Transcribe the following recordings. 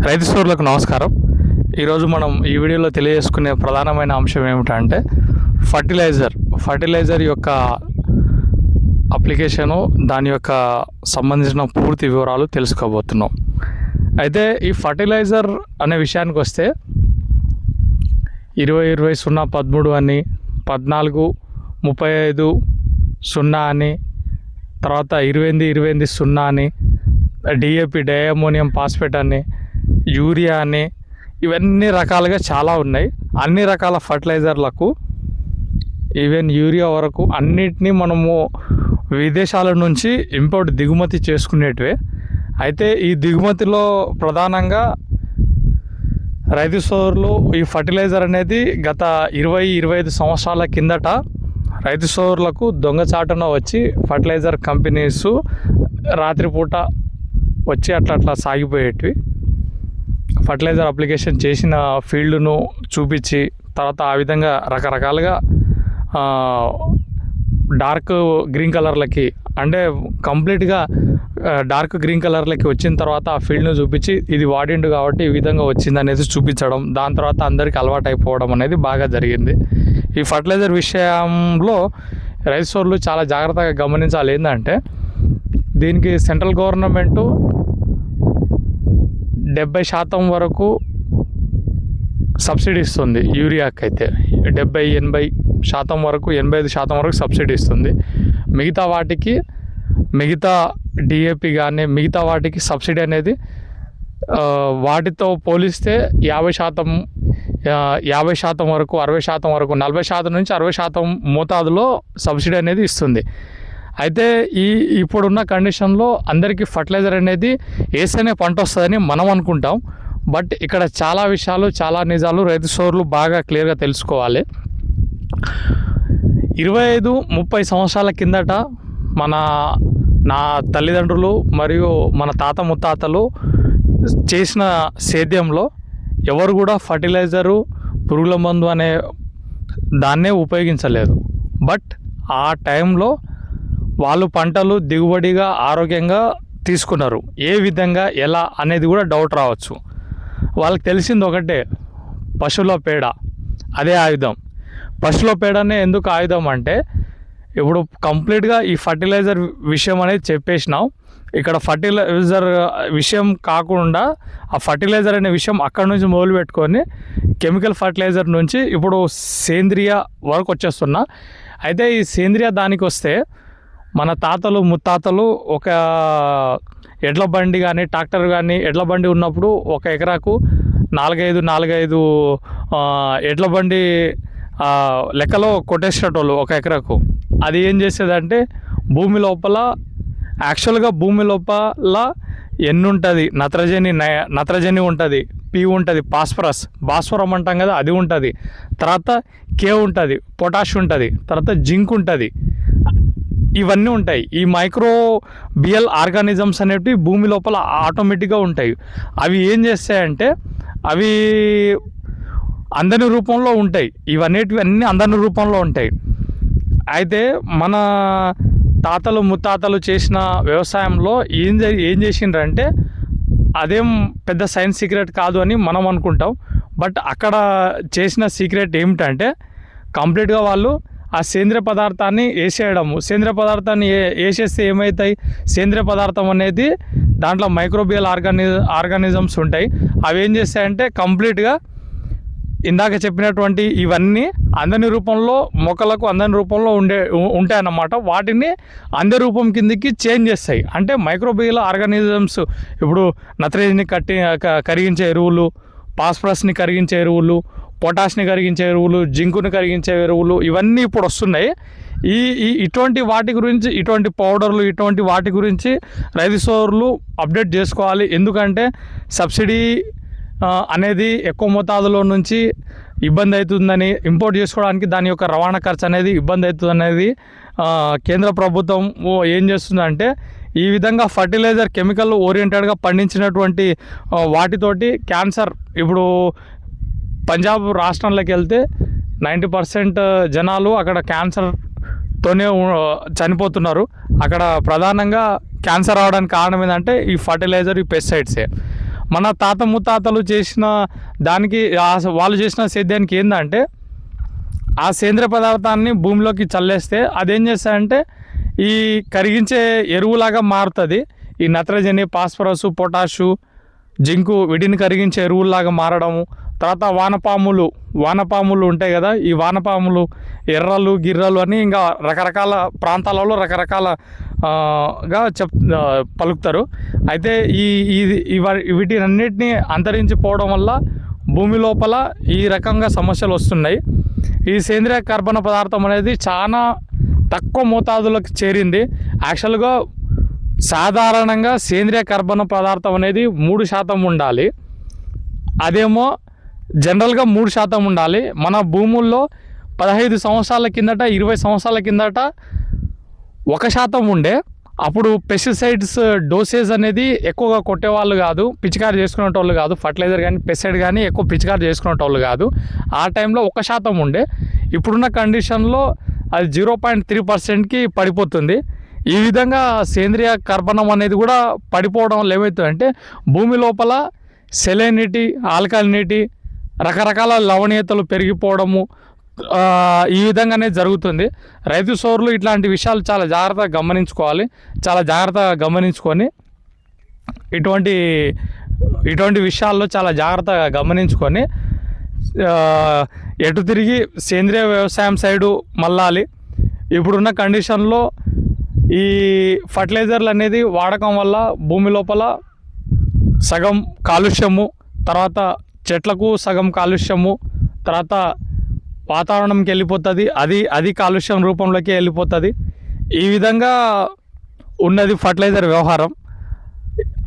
రైతు సోదరులకు నమస్కారం. ఈరోజు మనం ఈ వీడియోలో తెలియజేసుకునే ప్రధానమైన అంశం ఏమిటంటే ఫర్టిలైజర్ యొక్క అప్లికేషను, దాని యొక్క సంబంధించిన పూర్తి వివరాలు తెలుసుకోబోతున్నాం. అయితే ఈ ఫర్టిలైజర్ అనే విషయానికి వస్తే 20-20-0-13 అని, 14-35-0 అని, తర్వాత 28-28-0 అని, DAP డైఅమోనియం ఫాస్ఫేట్ అని, యూరియా అని, ఇవన్నీ రకాలుగా చాలా ఉన్నాయి. అన్ని రకాల ఫర్టిలైజర్లకు ఈవెన్ యూరియా వరకు అన్నిటినీ మనము విదేశాల నుంచి దిగుమతి చేసుకునేటివే. అయితే ఈ దిగుమతిలో ప్రధానంగా రైతు సోదరులు ఈ ఫర్టిలైజర్ అనేది గత 20-25 సంవత్సరాల కిందట రైతు సోదరులకు దొంగచాటున వచ్చి ఫర్టిలైజర్ కంపెనీస్ రాత్రిపూట వచ్చి అట్లా సాగిపోయేటివి. ఫర్టిలైజర్ అప్లికేషన్ చేసిన ఫీల్డ్ను చూపించి తర్వాత ఆ విధంగా రకరకాలుగా డార్క్ గ్రీన్ కలర్లకి, అంటే కంప్లీట్గా డార్క్ గ్రీన్ కలర్లకి వచ్చిన తర్వాత ఆ ఫీల్డ్ను చూపించి ఇది వాడిండు కాబట్టి ఈ విధంగా వచ్చింది అనేది చూపించడం, దాని తర్వాత అందరికీ అలవాటు అయిపోవడం అనేది బాగా జరిగింది. ఈ ఫర్టిలైజర్ విషయంలో రైతు సోదరులు చాలా జాగ్రత్తగా గమనించాలి. ఏంటంటే దీనికి సెంట్రల్ గవర్నమెంటు 70% వరకు సబ్సిడీ ఇస్తుంది. యూరియాకి అయితే 70-80% వరకు, 85% వరకు సబ్సిడీ ఇస్తుంది. మిగతా DAP కానీ మిగతా వాటికి సబ్సిడీ అనేది వాటితో పోలిస్తే 50% వరకు, 60% వరకు, 40% నుంచి 60% మోతాదులో సబ్సిడీ అనేది ఇస్తుంది. అయితే ఇప్పుడున్న కండిషన్లో అందరికీ ఫర్టిలైజర్ అనేది వేస్తేనే పంట వస్తుందని మనం అనుకుంటాం. బట్ ఇక్కడ చాలా విషయాలు, చాలా నిజాలు రైతు సోదరులు బాగా క్లియర్గా తెలుసుకోవాలి. 25-30 సంవత్సరాల కిందట నా తల్లిదండ్రులు మరియు మన తాత ముత్తాతలు చేసిన సేద్యంలో ఎవరు కూడా ఫర్టిలైజరు, పురుగుల మందు అనే దాన్నే ఉపయోగించలేదు. బట్ ఆ టైంలో వాళ్ళు పంటలు దిగుబడిగా, ఆరోగ్యంగా తీసుకున్నారు. ఏ విధంగా, ఎలా అనేది కూడా డౌట్ రావచ్చు. వాళ్ళకి తెలిసింది ఒకటే, పశువుల పేడ అదే ఆయుధం. పశువుల పేడనే ఎందుకు ఆయుధం అంటే, ఇప్పుడు కంప్లీట్గా ఈ ఫర్టిలైజర్ విషయం అనేది చెప్పేసినాం. ఇక్కడ ఫర్టిలైజర్ విషయం కాకుండా ఆ ఫర్టిలైజర్ అనే విషయం అక్కడ నుంచి మొదలు పెట్టుకొని కెమికల్ ఫర్టిలైజర్ నుంచి ఇప్పుడు సేంద్రియ వరకు వచ్చేస్తున్నా. అయితే ఈ సేంద్రియ దానికి వస్తే మన తాతలు ముత్తాతలు ఒక ఎడ్ల బండి కానీ, ట్రాక్టర్ కానీ, ఎడ్ల బండి ఉన్నప్పుడు ఒక ఎకరాకు 4-5 ఎడ్ల బండి లెక్కలో కొట్టేసేటోళ్ళు ఒక ఎకరాకు. అది ఏం చేసేదంటే భూమి లోపల ఎన్ని ఉంటుంది, నత్రజని ఉంటుంది, పి ఉంటుంది, భాస్వరం అంటాం కదా, అది ఉంటుంది, తర్వాత కే ఉంటుంది, పొటాష్ ఉంటుంది, తర్వాత జింక్ ఉంటుంది, ఇవన్నీ ఉంటాయి. ఈ మైక్రోబియల్ ఆర్గానిజమ్స్ అనేవి భూమి లోపల ఆటోమేటిక్గా ఉంటాయి. అవి ఏం చేస్తాయంటే అవి అందని రూపంలో ఉంటాయి. ఇవన్నీ అందని రూపంలో ఉంటాయి. అయితే మన తాతలు ముత్తాతలు చేసిన వ్యవసాయంలో ఏం చేసిండ్రంటే అదేం పెద్ద సైన్స్ సీక్రెట్ కాదు అని మనం అనుకుంటాం. బట్ అక్కడ చేసిన సీక్రెట్ ఏమిటంటే కంప్లీట్గా వాళ్ళు ఆ సేంద్రియ పదార్థాన్ని వేసేయడము. సేంద్రియ పదార్థాన్ని వేసేస్తే ఏమవుతాయి, సేంద్రియ పదార్థం అనేది దాంట్లో మైక్రోబియల్ ఆర్గానిజమ్స్ ఉంటాయి. అవి ఏం చేస్తాయంటే కంప్లీట్గా ఇందాక చెప్పినటువంటి ఇవన్నీ అందని రూపంలో, మొక్కలకు అందని రూపంలో ఉంటాయన్నమాట. వాటిని అంద రూపం కిందకి చేంజ్ చేస్తాయి. అంటే మైక్రోబియల్ ఆర్గానిజమ్స్ ఇప్పుడు నత్రజని కరిగించే ఎరువులు, ఫాస్ఫరస్ని కరిగించే ఎరువులు, పొటాష్ని కరిగించే ఎరువులు, జింకుని కరిగించే ఎరువులు, ఇవన్నీ ఇప్పుడు వస్తున్నాయి. ఇటువంటి వాటి గురించి, ఇటువంటి పౌడర్లు, ఇటువంటి వాటి గురించి రైతు సోదరులు అప్డేట్ చేసుకోవాలి. ఎందుకంటే సబ్సిడీ అనేది ఎక్కువ మోతాదులో నుంచి ఇబ్బంది అవుతుందని, ఇంపోర్ట్ చేసుకోవడానికి దాని యొక్క రవాణా ఖర్చు అనేది ఇబ్బంది అవుతుంది అనేది కేంద్ర ప్రభుత్వం ఏం చేస్తుందంటే ఈ విధంగా ఫర్టిలైజర్ కెమికల్ ఓరియంటెడ్గా పండించినటువంటి వాటితోటి క్యాన్సర్, ఇప్పుడు పంజాబ్ రాష్ట్రంలోకి వెళ్తే 90% జనాలు అక్కడ క్యాన్సర్తోనే చనిపోతున్నారు. అక్కడ ప్రధానంగా క్యాన్సర్ రావడానికి కారణం ఏంటంటే ఈ ఫర్టిలైజర్, ఈ పెస్టిసైడ్సే. మన తాత ముత్తాతలు చేసిన దానికి వాళ్ళు చేసిన సేద్యానికి ఏంటంటే ఆ సేంద్రియ పదార్థాన్ని భూమిలోకి చల్లేస్తే అదేం చేస్తాయంటే ఈ కరిగించే ఎరువులాగా మారుతుంది. ఈ నత్రజని, ఫాస్ఫరస్, పొటాషు, జింకు వీటిని కరిగించే ఎరువులాగా మారడము. తర్వాత వానపాములు ఉంటాయి కదా, ఈ వానపాములు ఎర్రలు గిర్రలు అని ఇంకా రకరకాల ప్రాంతాలలో రకరకాలగా పలుకుతారు. అయితే వీటినన్నిటినీ అంతరించిపోవడం వల్ల భూమి లోపల ఈ రకంగా సమస్యలు వస్తున్నాయి. ఈ సేంద్రియ కర్బన పదార్థం అనేది చాలా తక్కువ మోతాదులకు చేరింది. యాక్చువల్గా సాధారణంగా సేంద్రియ కర్బన పదార్థం అనేది 3% ఉండాలి. అదేమో జనరల్గా 3% ఉండాలి. మన భూముల్లో 15 సంవత్సరాల కిందట 20 సంవత్సరాల కిందట 1% ఉండే. అప్పుడు పెస్టిసైడ్స్ డోసేజ్ అనేది ఎక్కువగా కొట్టేవాళ్ళు కాదు, పిచికారి చేసుకునేటోళ్ళు కాదు. ఫర్టిలైజర్ కానీ పెస్టిసైడ్ కానీ ఎక్కువ పిచికారి చేసుకునేటోళ్ళు కాదు. ఆ టైంలో 1% ఉండే. ఇప్పుడున్న కండిషన్లో అది 0.3%కి పడిపోతుంది. ఈ విధంగా సేంద్రియ కర్బనం అనేది కూడా పడిపోవడం వల్ల ఏమవుతుందంటే భూమి లోపల సెలైనిటీ, ఆల్కలినిటీ, రకరకాల లవణీయతలు పెరిగిపోవడము ఈ విధంగానే జరుగుతుంది. రైతు సోదరులు ఇట్లాంటి విషయాలు చాలా జాగ్రత్తగా గమనించుకొని ఇటువంటి విషయాల్లో చాలా జాగ్రత్తగా గమనించుకొని ఎటు తిరిగి సేంద్రియ వ్యవసాయం సైడు మళ్ళాలి. ఇప్పుడున్న కండిషన్లో ఈ ఫర్టిలైజర్లు అనేది వాడకం వల్ల భూమి లోపల సగం కాలుష్యము, తర్వాత చెట్లకు సగం కాలుష్యము, తర్వాత వాతావరణంకి వెళ్ళిపోతుంది. అది కాలుష్యం రూపంలోకి వెళ్ళిపోతుంది. ఈ విధంగా ఉన్నది ఫర్టిలైజర్ వ్యవహారం.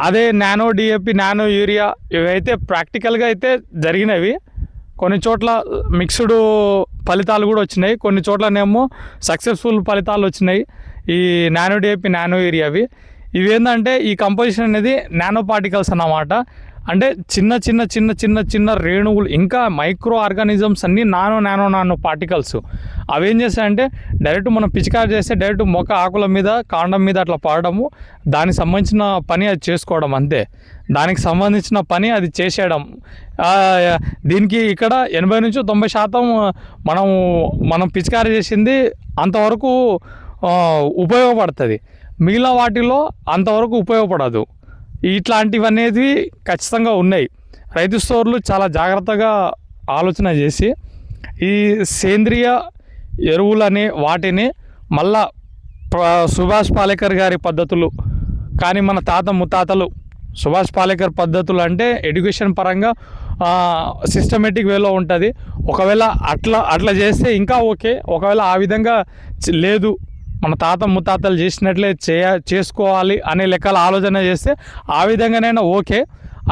అదే నానో డిఏపి, నానో యూరియా ఇవైతే ప్రాక్టికల్గా అయితే జరిగినవి. కొన్ని చోట్ల మిక్స్డ్ ఫలితాలు కూడా వచ్చినాయి, కొన్ని చోట్లనేమో సక్సెస్ఫుల్ ఫలితాలు వచ్చినాయి ఈ నానో డిఏపి, నానో యూరియావి. ఇవేంటంటే ఈ కంపోజిషన్ అనేది నానో పార్టికల్స్ అన్నమాట. అంటే చిన్న రేణువులు, ఇంకా మైక్రో ఆర్గానిజమ్స్ అన్నీ నానో పార్టికల్స్. అవేం చేస్తాయంటే డైరెక్ట్ మనం పిచికారి చేస్తే డైరెక్ట్ మొక్క ఆకుల మీద, కాండం మీద అట్లా పడడము, దానికి సంబంధించిన పని అది చేసుకోవడం అంతే. దానికి సంబంధించిన పని అది చేసేయడం. దీనికి ఇక్కడ 80-90% మనం పిచికారి చేసింది అంతవరకు ఉపయోగపడుతుంది. మిగిలిన వాటిలో అంతవరకు ఉపయోగపడదు. ఇట్లాంటివి అనేది ఖచ్చితంగా ఉన్నాయి. రైతు సోదరులు చాలా జాగ్రత్తగా ఆలోచన చేసి ఈ సేంద్రియ ఎరువులనే వాటిని మళ్ళా సుభాష్ పాలేకర్ గారి పద్ధతులు కానీ మన తాత ముత్తాతలు సుభాష్ పాలేకర్ పద్ధతులు అంటే ఎడ్యుకేషన్ పరంగా సిస్టమేటిక్ వేలో ఉంటుంది. ఒకవేళ అట్లా చేస్తే ఇంకా ఓకే. ఒకవేళ ఆ విధంగా లేదు, మన తాత ముత్తాతలు చేసినట్లే చేసుకోవాలి అనే లెక్కల ఆలోచన చేస్తే ఆ విధంగానైనా ఓకే.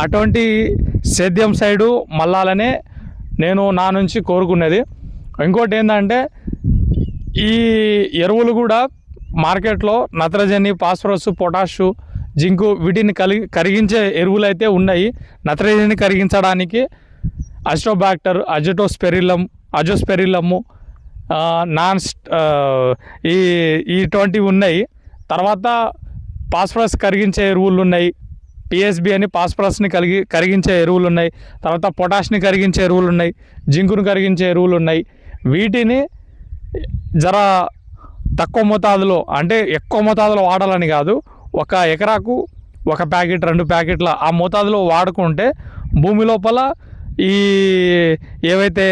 అటువంటి సేద్యం సైడు మళ్ళాలనే నేను నా నుంచి కోరుకునేది. ఇంకోటి ఏంటంటే ఈ ఎరువులు కూడా మార్కెట్లో నత్రజని, ఫాస్ఫరస్, పొటాషు, జింకు వీటిని కరిగించే ఎరువులు అయితే ఉన్నాయి. నత్రజని కరిగించడానికి అజిటోబాక్టర్, అజోస్పెరిల్లము, ఇటువంటివి ఉన్నాయి. తర్వాత ఫాస్ఫరస్ కరిగించే ఎరువులు ఉన్నాయి. పిఎస్బి అని ఫాస్ఫరస్ని కరిగించే ఎరువులు ఉన్నాయి. తర్వాత పొటాష్ని కరిగించే ఎరువులు ఉన్నాయి. జింకును కరిగించే ఎరువులు ఉన్నాయి. వీటిని జర తక్కువ మోతాదులో, అంటే ఎక్కువ మోతాదులో వాడాలని కాదు, 1 ఎకరాకు 1 ప్యాకెట్ 2 ప్యాకెట్ల ఆ మోతాదులో వాడుకుంటే భూమి లోపల ఈ ఏవైతే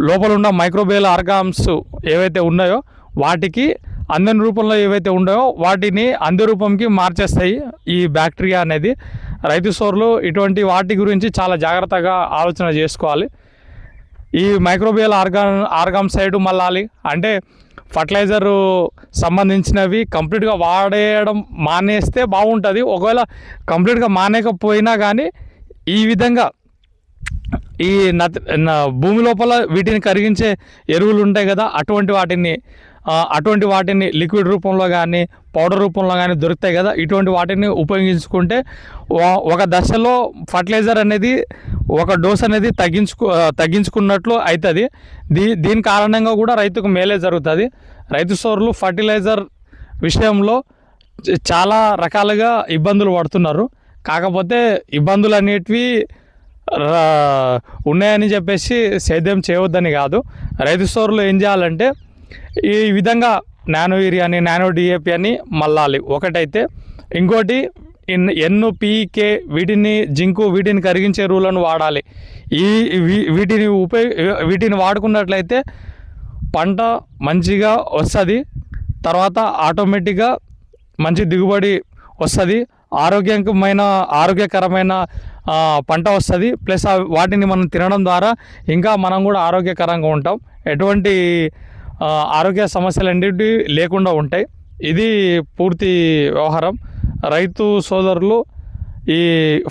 లోపల ఉన్న మైక్రోబియల్ ఆర్గాన్స్ ఏవైతే ఉన్నాయో వాటికి అందని రూపంలో ఏవైతే ఉన్నాయో వాటిని అంది రూపంకి మార్చేస్తాయి ఈ బ్యాక్టీరియా అనేది. రైతు సోదరులు ఇటువంటి వాటి గురించి చాలా జాగ్రత్తగా ఆలోచన చేసుకోవాలి. ఈ మైక్రోబియల్ ఆర్గాన్ సైడ్ మళ్ళాలి అంటే ఫర్టిలైజరు సంబంధించినవి కంప్లీట్గా వాడేయడం మానేస్తే బాగుంటుంది. ఒకవేళ కంప్లీట్గా మానేకపోయినా కానీ ఈ విధంగా ఈ భూమి లోపల వీటిని కరిగించే ఎరువులు ఉంటాయి కదా, అటువంటి వాటిని లిక్విడ్ రూపంలో కానీ పౌడర్ రూపంలో కానీ దొరుకుతాయి కదా, ఇటువంటి వాటిని ఉపయోగించుకుంటే ఒక దశలో ఫర్టిలైజర్ అనేది ఒక డోస్ అనేది తగ్గించుకున్నట్లు అవుతుంది. దీని కారణంగా కూడా రైతుకు మేలే జరుగుతుంది. రైతు సోదరులు ఫర్టిలైజర్ విషయంలో చాలా రకాలుగా ఇబ్బందులు పడుతున్నారు. కాకపోతే ఇబ్బందులు అనేటివి ఉన్నాయని చెప్పేసి సేద్యం చేయవద్దని కాదు. రైతు స్టోర్లో ఏం చేయాలంటే ఈ విధంగా నానో యూరియా అని నానో డిఏపి అని మళ్ళాలి ఒకటైతే. ఇంకోటి NPK వీటిని జింకు వీటిని కరిగించే ఎరువులను వాడాలి. వీటిని వాడుకున్నట్లయితే పంట మంచిగా వస్తుంది. తర్వాత ఆటోమేటిక్గా మంచి దిగుబడి వస్తుంది. ఆరోగ్యకరమైన పంట వస్తుంది. ప్లస్ వాటిని మనం తినడం ద్వారా ఇంకా మనం కూడా ఆరోగ్యకరంగా ఉంటాం. ఎటువంటి ఆరోగ్య సమస్యలు అన్నిటి లేకుండా ఉంటాయి. ఇది పూర్తి వ్యవహారం. రైతు సోదరులు ఈ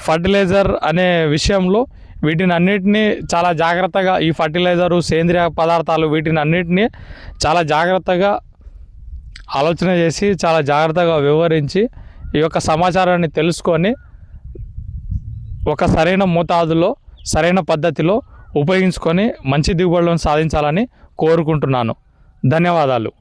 ఫర్టిలైజర్ అనే విషయంలో వీటిని అన్నిటినీ చాలా జాగ్రత్తగా, ఈ ఫర్టిలైజరు సేంద్రియ పదార్థాలు వీటిని అన్నిటినీ చాలా జాగ్రత్తగా ఆలోచన చేసి చాలా జాగ్రత్తగా వివరించి ఈ యొక్క సమాచారాన్ని తెలుసుకొని ఒక సరైన మోతాదులో సరైన పద్ధతిలో ఉపయోగించుకొని మంచి దిగుబడులను సాధించాలని కోరుకుంటున్నాను. ధన్యవాదాలు.